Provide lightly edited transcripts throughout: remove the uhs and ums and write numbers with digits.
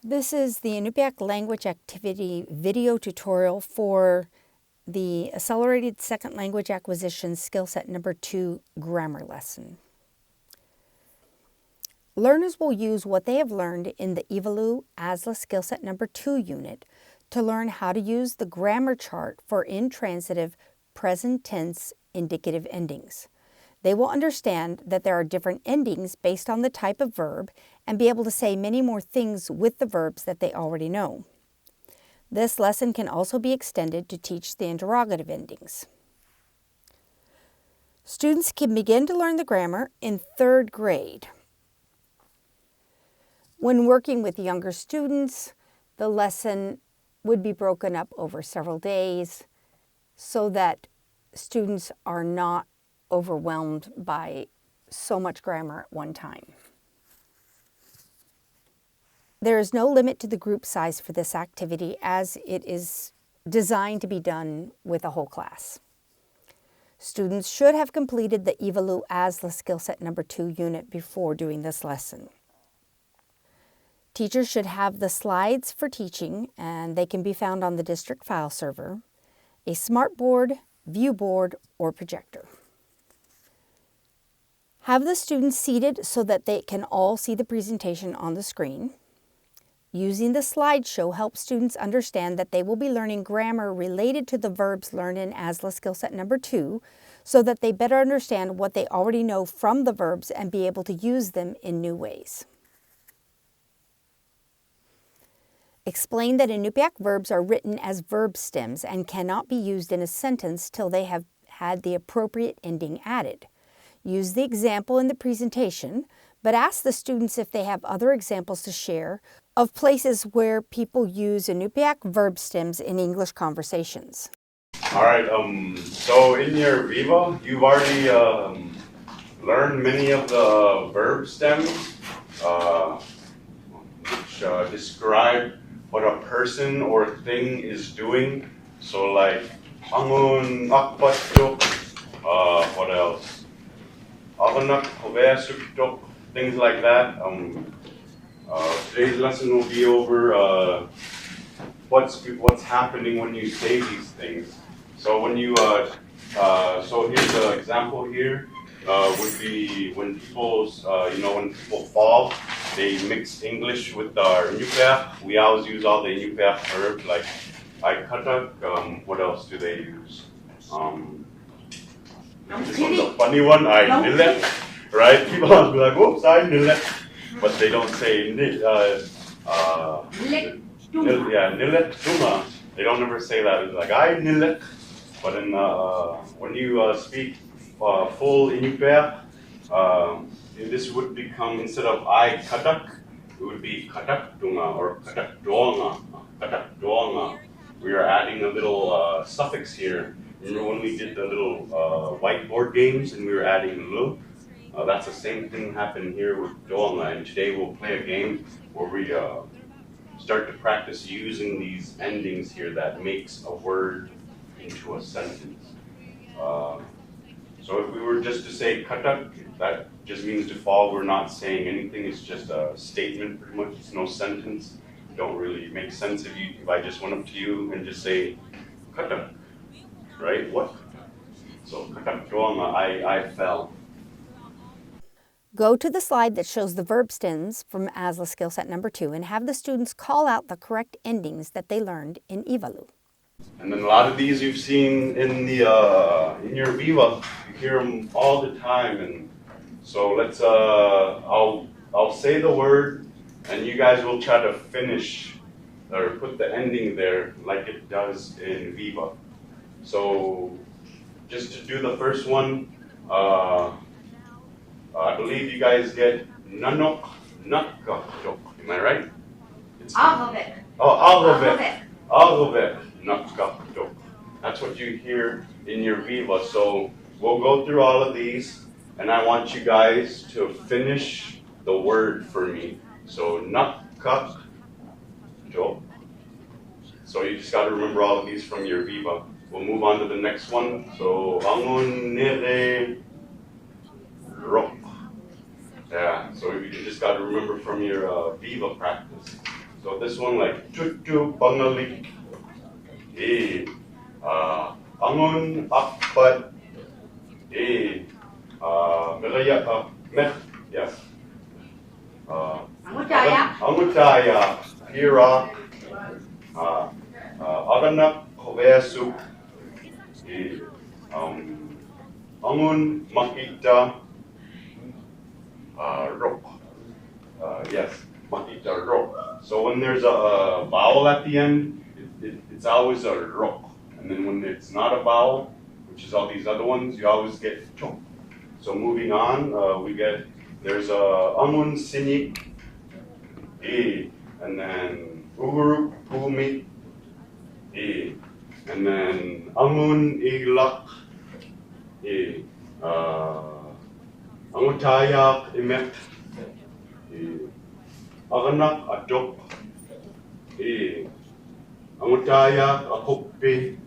This is the Iñupiaq language activity video tutorial for the Accelerated Second Language Acquisition Skill Set Number 2 grammar lesson. Learners will use what they have learned in the Evalu ASLA Skill Set Number 2 unit to learn how to use the grammar chart for intransitive present tense indicative endings. They will understand that there are different endings based on the type of verb and be able to say many more things with the verbs that they already know. This lesson can also be extended to teach the interrogative endings. Students can begin to learn the grammar in 3rd grade. When working with younger students, the lesson would be broken up over several days so that students are not overwhelmed by so much grammar at one time. There is no limit to the group size for this activity as it is designed to be done with a whole class. Students should have completed the Evalu ASLA Skill Set Number 2 unit before doing this lesson. Teachers should have the slides for teaching, and they can be found on the district file server, a smartboard, view board, or projector. Have the students seated so that they can all see the presentation on the screen. Using the slideshow helps students understand that they will be learning grammar related to the verbs learned in ASLA Skill Set Number 2 so that they better understand what they already know from the verbs and be able to use them in new ways. Explain that Iñupiaq verbs are written as verb stems and cannot be used in a sentence till they have had the appropriate ending added. Use the example in the presentation, but ask the students if they have other examples to share of places where people use Iñupiaq verb stems in English conversations. All right, so in your Viva, you've already learned many of the verb stems, which describe what a person or thing is doing. So like, bangun, akbatuk, what else? Aganak, hovesuktok, things like that. Today's lesson will be over what's happening when you say these things. So when you so here's the example here would be when people when people fall, they mix English with our Iñupiaq. We always use all the Iñupiaq verbs like I katak. What else do they use? This one's a funny one. I nilek, right? People will be like, "Whoops, I nilek," but they don't say nilek tunga. They don't ever say that. It's like I nilek. But in when you speak full Iñupiaq, this would become, instead of I katak, it would be katak tunga or katak doanga. Katak doanga. We are adding a little suffix here. Remember when we did the little whiteboard games and we were adding lu? That's the same thing happened here with doanga. And today we'll play a game where we start to practice using these endings here that makes a word into a sentence. So if we were just to say katak, that just means to fall. We're not saying anything. It's just a statement pretty much. It's no sentence. It don't really make sense if I just went up to you and just say katak. Right? What? So, I fell. Go to the slide that shows the verb stems from ASLA Skill Set Number 2 and have the students call out the correct endings that they learned in Evalu. And then a lot of these you've seen in the in your Viva. You hear them all the time. And so let's I'll say the word, and you guys will try to finish or put the ending there like it does in Viva. So, just to do the first one, I believe you guys get nanok nakkatok. Am I right? Agavek. Oh, agavek. Agavek nakkatok. That's what you hear in your Viva. So, we'll go through all of these, and I want you guys to finish the word for me. So, nakkatok. So, you just got to remember all of these from your Viva. We'll move on to the next one. So, angun nere rock. Yeah, so you just got to remember from your Viva practice. So this one like tutu bangalik. Angun akbat. Meh, yes. Angutaya, Pira, Aganak, Kovesu, Angun, Makita, Rok. Yes, Makita, Rok. So when there's a vowel at the end, it's always a Rok. And then when it's not a vowel, which is all these other ones, you always get Chok. So moving on, we get, there's a Angun, Sinik, and then Uguru, Pumi, and then Angun, Iglak, Angutayak, Imet, Aganak, Adok, Angutayak, Akokpe,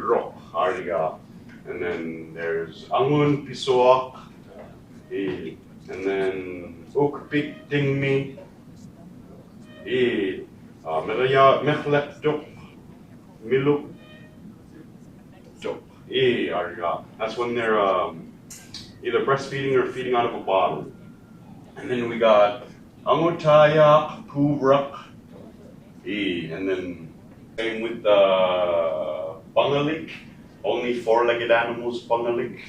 Rok, Ariga. And then there's Angun, Pisoak, and then Ukpik, Dingmi, Meraya, Mechlek, Dok, Miluk, Dok, Ariga. That's when they're either breastfeeding or feeding out of a bottle. And then we got Angutaya, Puvrak, and then same with the Bangalik, only four-legged animals, Bangalik,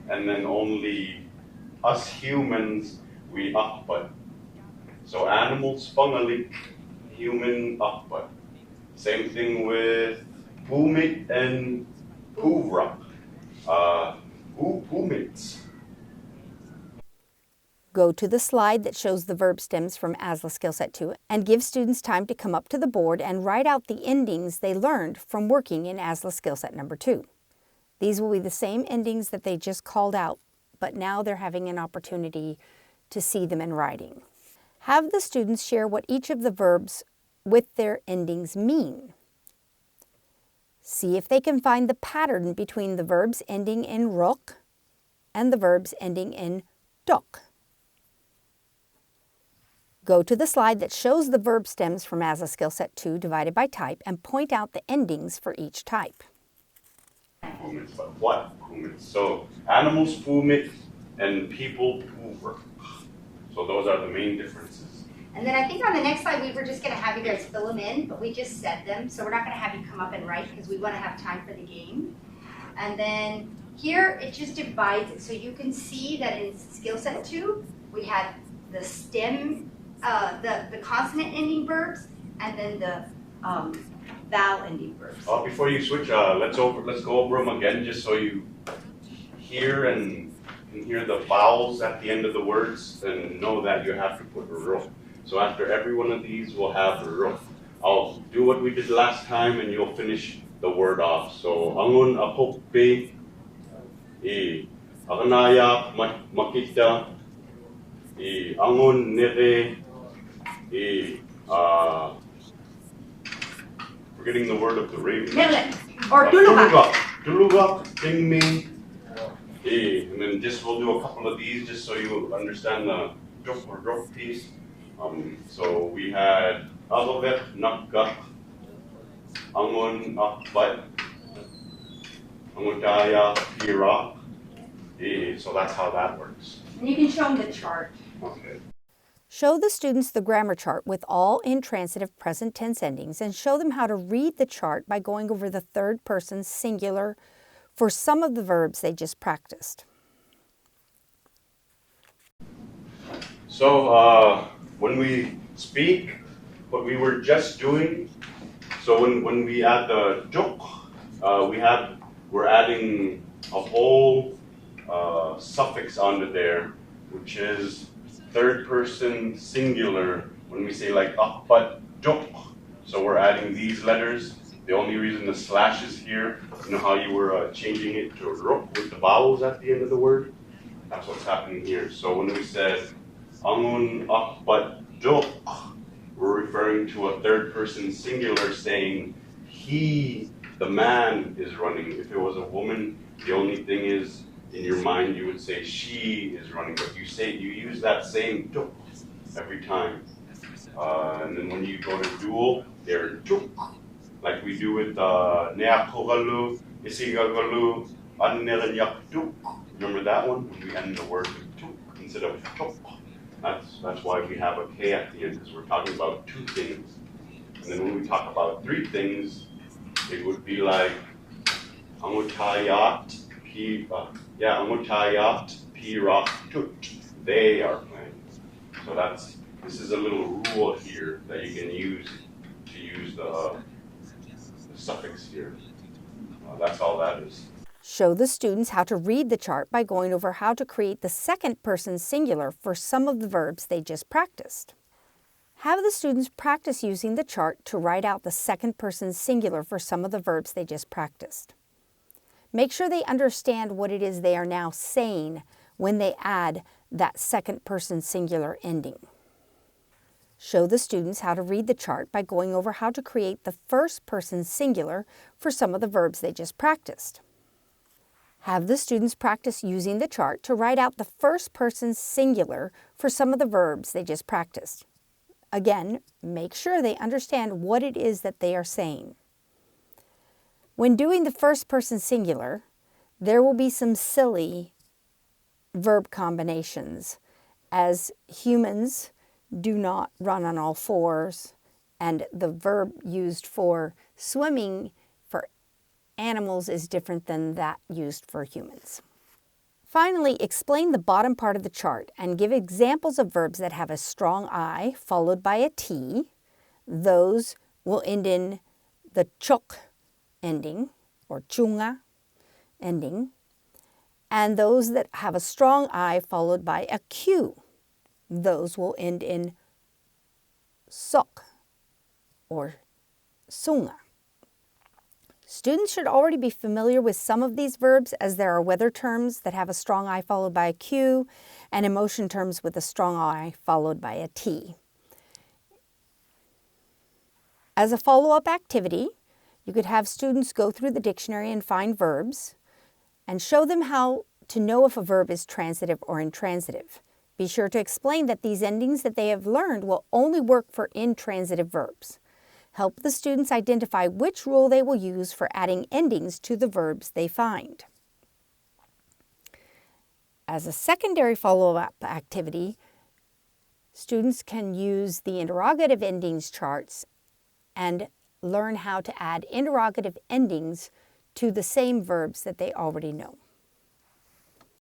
and then only us humans, we akbat. So animals, Bangalik, human, akbat. Same thing with Pumit and Puvrak. Pumits. Go to the slide that shows the verb stems from ASLA Skill Set 2 and give students time to come up to the board and write out the endings they learned from working in ASLA Skill Set number 2. These will be the same endings that they just called out, but now they're having an opportunity to see them in writing. Have the students share what each of the verbs with their endings mean. See if they can find the pattern between the verbs ending in rok and the verbs ending in dok. Go to the slide that shows the verb stems from ASLA Skill Set 2 divided by type and point out the endings for each type. Pumits, but what pumits? So animals pumit and people poover. So those are the main differences. And then I think on the next slide, we were just going to have you guys fill them in, but we just said them. So we're not going to have you come up and write because we want to have time for the game. And then here, it just divides it. So you can see that in Skill Set 2, we had the stem, the consonant ending verbs, and then the vowel ending verbs. Before you switch, let's go over them again just so you hear and can hear the vowels at the end of the words and know that you have to put ro. So after every one of these, we'll have ro. I'll do what we did last time and you'll finish the word off. So angun apokpe, aganaya makita, angun nere, forgetting the word of the raven. Or tulugak. Tulugak, tingming. And then we'll do a couple of these just so you understand the drop or drop piece. So we had Agavek, Nakgak, Angun, Akbat, Angutaya, Pira. So that's how that works. And you can show them the chart. Okay. Show the students the grammar chart with all intransitive present tense endings and show them how to read the chart by going over the third person singular for some of the verbs they just practiced. So when we speak, what we were just doing, so when we add the jok, we're adding a whole suffix onto there, which is third person singular when we say like akbat jok. So we're adding these letters. The only reason the slash is here, you know how you were changing it to rok with the vowels at the end of the word? That's what's happening here. So when we said angun akbat jok, we're referring to a third person singular saying he, the man, is running. If it was a woman, the only thing is in your mind you would say she is running, but you use that same jok every time. And then when you go to dual, they're tuk, like we do with neakogalu, isigagalu, anneranyak. Remember that one? When we end the word with tuk instead of tuk. That's why we have a K at the end, because we're talking about two things. And then when we talk about three things, it would be like angutayat, angutayat, pirak, tut. They are playing. So this is a little rule here that you can use to use the suffix here. That's all that is. Show the students how to read the chart by going over how to create the second person singular for some of the verbs they just practiced. Have the students practice using the chart to write out the second person singular for some of the verbs they just practiced. Make sure they understand what it is they are now saying when they add that second person singular ending. Show the students how to read the chart by going over how to create the first person singular for some of the verbs they just practiced. Have the students practice using the chart to write out the first person singular for some of the verbs they just practiced. Again, make sure they understand what it is that they are saying. When doing the first person singular, there will be some silly verb combinations, as humans do not run on all fours, and the verb used for swimming for animals is different than that used for humans. Finally, explain the bottom part of the chart and give examples of verbs that have a strong I followed by a T. Those will end in the chok ending or chunga ending, and those that have a strong I followed by a Q. Those will end in sok or sunga. Students should already be familiar with some of these verbs, as there are weather terms that have a strong I followed by a Q and emotion terms with a strong I followed by a T. As a follow-up activity, you could have students go through the dictionary and find verbs and show them how to know if a verb is transitive or intransitive. Be sure to explain that these endings that they have learned will only work for intransitive verbs. Help the students identify which rule they will use for adding endings to the verbs they find. As a secondary follow-up activity, students can use the interrogative endings charts and learn how to add interrogative endings to the same verbs that they already know.